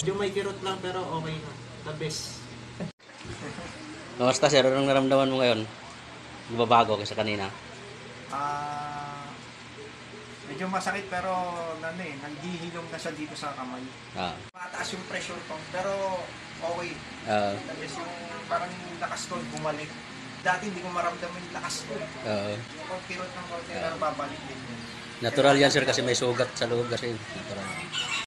Medyo may kirot lang pero okay na. The best. Kamusta sir? Anong naramdaman mo ngayon? Babago kaysa kanina? Medyo masakit pero naghihilom na siya dito sa kamay. Mataas yung pressure ko pero okay. The best yung parang lakas ko bumalik. Dati hindi ko maramdaman yung lakas ko. Yung kirot ng konti pero babalik din. Natural yan sir kasi may sugat sa loob kasi. Natural.